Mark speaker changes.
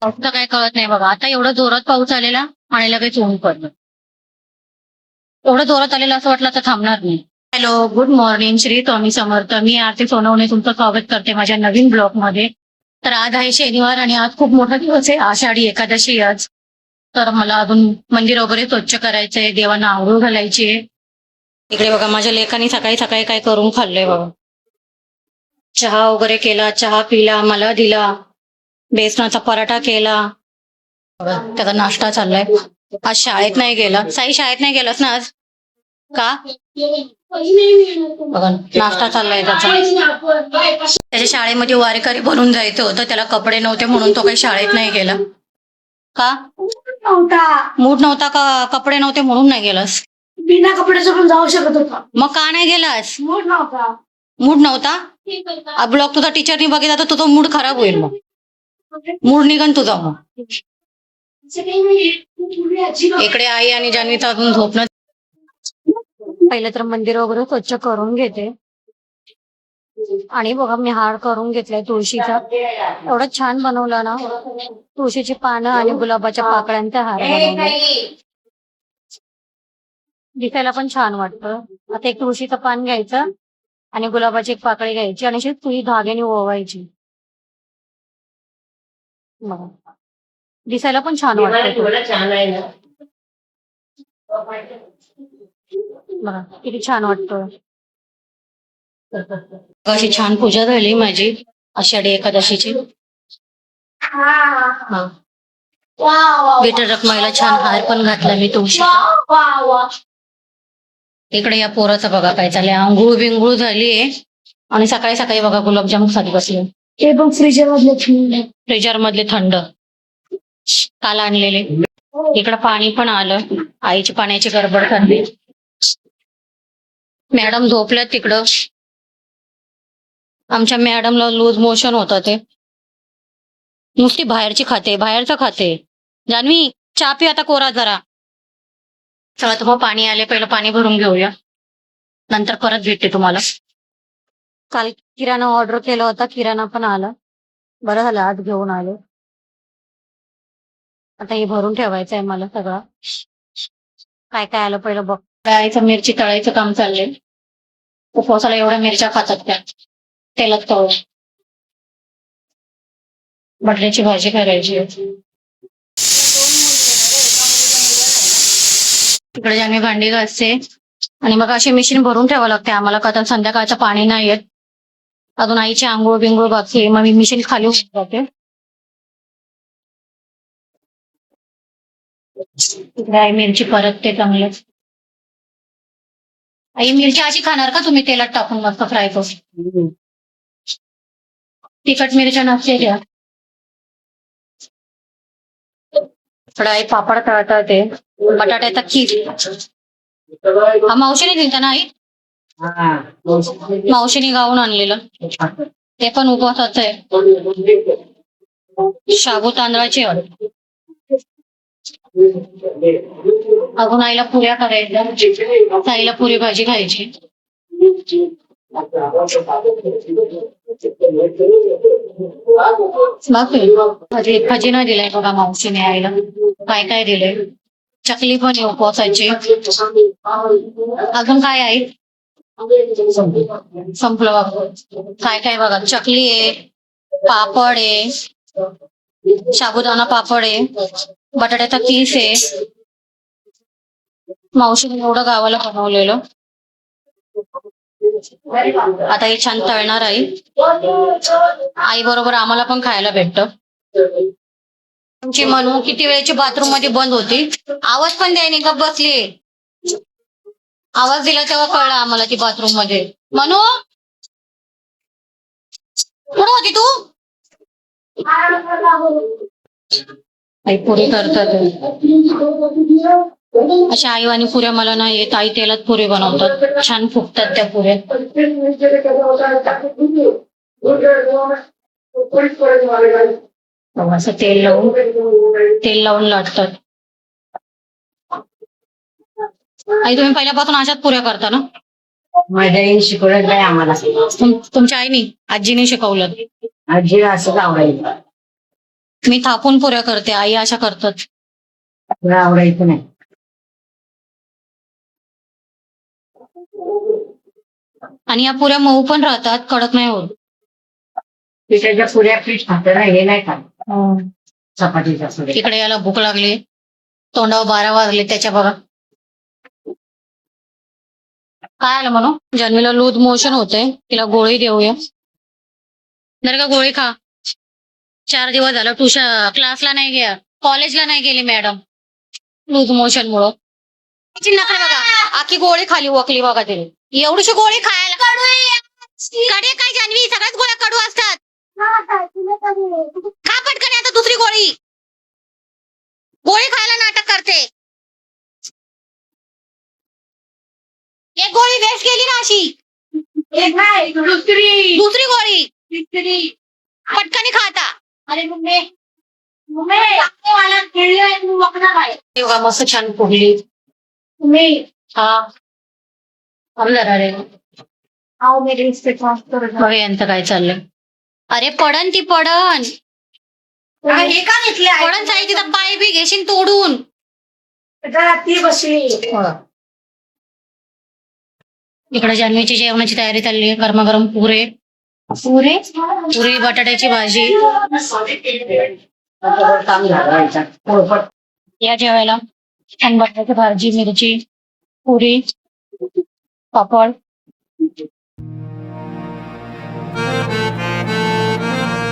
Speaker 1: फक्त काय कळत नाही बघा. आता एवढं जोरात पाऊस आलेला आणि लगेच ऊन पडलं. एवढं जोरात आलेलं असं वाटलं तर थांबणार नाही. Hello, good morning, Shri Swami Samarth. मी आरती सोनवणे तुमचं स्वागत करते माझ्या नवीन ब्लॉग मध्ये. तर आज आहे शनिवार आणि आज खूप मोठा दिवस आहे, आषाढी एकादशी आज. तर मला अजून मंदिर वगैरे स्वच्छ करायचंय, देवांना आंघोळ घालायची आहे. इकडे बघा माझ्या लेकांनी सकाळी सकाळी काय करून खाल्लंय बघा. चहा वगैरे केला, चहा पिला, मला दिला. बेसनाचा पराठा केला. बघा त्याचा नाश्ता चाललाय. आज शाळेत नाही गेला. साई शाळेत नाही गेलास ना आज? का? बघा नाश्ता चाललाय त्याचा. त्याच्या शाळेमध्ये वारकरी बनून जायचं होतं, त्याला कपडे नव्हते म्हणून तो काही शाळेत नाही गेला. का? मूड नव्हता का? कपडे नव्हते म्हणून नाही गेलास?
Speaker 2: बिना कपड्याचं पण जाऊ शकत होता.
Speaker 1: मग का नाही गेलास?
Speaker 2: मूड नव्हता.
Speaker 1: मूड नव्हता? ब्लॉग तुझा टीचरनी बघितला तर तुझा मूड खराब होईल. मग मूड निघन तुझा. मग इकडे आई आणि जान्हवीचा अजून झोपणं. पहिलं तर मंदिर वगैरे स्वच्छ करून घेते. आणि बघा मी हार करून घेतलाय तुळशीचा. एवढं छान बनवला ना, तुळशीची पानं आणि गुलाबाच्या पाकळ्यांचा हार बनवलाय. दिसायला पण छान वाटतं. आता एक तुळशीचं पान घ्यायचं आणि गुलाबाची एक पाकळी घ्यायची आणि अशी सुई धाग्याने ओवायची. बघा दिसायला पण छान वाटतं. बघा किती छान वाटतं. अशी छान पूजा झाली माझी आषाढी एकादशीची. विठ्ठल रखुमाईला छान हार पण घातला मी तुळशीचा. इकडे या पोराचं बघा काय चाललंय. आंघोळ बिंघोळ झालीये आणि सकाळी सकाळी बघा गुलाबजामुन खाली बसले.
Speaker 2: ते पण
Speaker 1: फ्रीजर मधले थंड काल आणलेले. इकडं पाणी पण आलं. आईची पाण्याची गडबड करते. मॅडम झोपल्यात तिकडं. आमच्या मॅडमला लूज मोशन होतं, ते नुसती बाहेरची खाते, बाहेरचं खाते. जान्हवी चहा पी आता कोरा जरा. चला तर मग पाणी आले, पहिलं पाणी भरून घेऊया, नंतर परत भेटते तुम्हाला. काल किराणा ऑर्डर केला होता, किराणा पण आला. बरं झालं आज घेऊन आले. आता हे भरून ठेवायचं आहे मला सगळं. काय काय आलं पहिलं बघ. तळायचं, मिरची तळायचं काम चाललंय. उपवासाला एवढ्या मिरच्या खातात त्या, तेलात तळून. बटाट्याची भाजी करायची. तिकडे जाणे भांडी घासते आणि मग अशी मशीन भरून ठेवावं लागते आम्हाला, का तर संध्याकाळचं पाणी नाही येत. अजून आईची आंघोळ बिंघोळ बाकी, मग मी मशीन खाली होऊन जाते. तिकडे आई मिरची परतते चांगलंच. आई मिरची अशी खाणार का तुम्ही तेलात टाकून मस्त फ्राय करून? तिखट मिरच्या नसते त्या. आई पापड तळतात, ते बटाट्याचा खीर. हा मावशीने दिलता ना आई? मावशीने गाऊन आणलेलं, ते पण उपवासाचं आहे. शाबू तांदळाची. अजून आईला पुऱ्या करायच्या, आईला पुरी भाजी खायची. भाजी नाही दिलाय बघा मावशीने आईला. काय काय दिलंय? चकली पण आहे उपवासाची. अजून काय आहे? संपलं बाबा. काय काय बघा, चकली आहे, पापड आहे, साबुदाणा पापड आहे, बटाट्याचा किस आहे. मावशीने एवढं गावाला बनवलेलं. आता हे छान तळणार आई. आई बरोबर आम्हाला पण खायला भेटतं. तुमची मनू किती वेळची बाथरूम मध्ये बंद होती, आवाज पण द्यायनी गप बसली. आवाज दिला तेव्हा कळलं आम्हाला ती बाथरूम मध्ये. मनू कुठं होती तू? आई पुरी करतात. अशा आईवानी पुऱ्या मला नाही येत. आई तेलात पुरी बनवतात, छान फुगतात त्या पुऱ्या. असं तेल लावून लाटतात. आई तुम्ही पहिल्यापासून अशाच पुऱ्या करता ना?
Speaker 2: माझ्या आईने शिकवलं नाही आम्हाला.
Speaker 1: तुमच्या आईने, आजीने शिकवलं?
Speaker 2: आजी असं आवडायचं.
Speaker 1: मी थापून पुऱ्या करते, आई अशा करतात.
Speaker 2: तुला आवडायचं नाही.
Speaker 1: आणि या पुऱ्या मऊ पण राहतात, कडक नाही होत.
Speaker 2: पिठाच्या पुऱ्या पीठ खातं ना, हे नाही खात चपातीच्या पुऱ्या.
Speaker 1: इकडे याला भूक लागली, तोंडावर 12 वाजले त्याच्या बघा. काय आलं म्हणू, जन्मीला लूज मोशन होते, तिला गोळी देऊया. जर का गोळी खा. 4 दिवस झालं ट्युशन क्लासला नाही गेला, कॉलेजला नाही गेली मॅडम लूज मोशन मुळे. नकडे बघा, आखी गोळी खाली वकली बघा तिने. एवढीशी गोळी खायला कडे काय जान्हवी, सगळ्याच गोळ्या कडू असतात. खा पटकन आता दुसरी गोळी. गोळी खायला नाटक करते. एक गोळी वेस्ट गेली ना अशी.
Speaker 2: एक नाही, दुसरी
Speaker 1: दुसरी गोळी
Speaker 2: तिसरी.
Speaker 1: पटकन खाता.
Speaker 2: अरे मम्मी मला खेळलोय, तू बघणार आहे.
Speaker 1: योगा मस्त छान फुगली.
Speaker 2: तुम्ही
Speaker 1: हा जरा रे
Speaker 2: आओ मेरे रिश्ते ट्रान्सफर.
Speaker 1: बघ यांचं काय चाललंय. अरे पडन ती पडन
Speaker 2: हे का घेतले
Speaker 1: पडन साई, तिचा पाय बी घेशील तोडून.
Speaker 2: ती बसली.
Speaker 1: इकडे जान्हवीची जेवणाची तयारी चालली आहे. गरमागरम पुरे पुरे पुरी बटाट्याची भाजी.
Speaker 2: काम झालं याच्यात. पोळपट.
Speaker 1: या जेवायला छान बटाट्याची भाजी, मिरची, पुरी, पापड.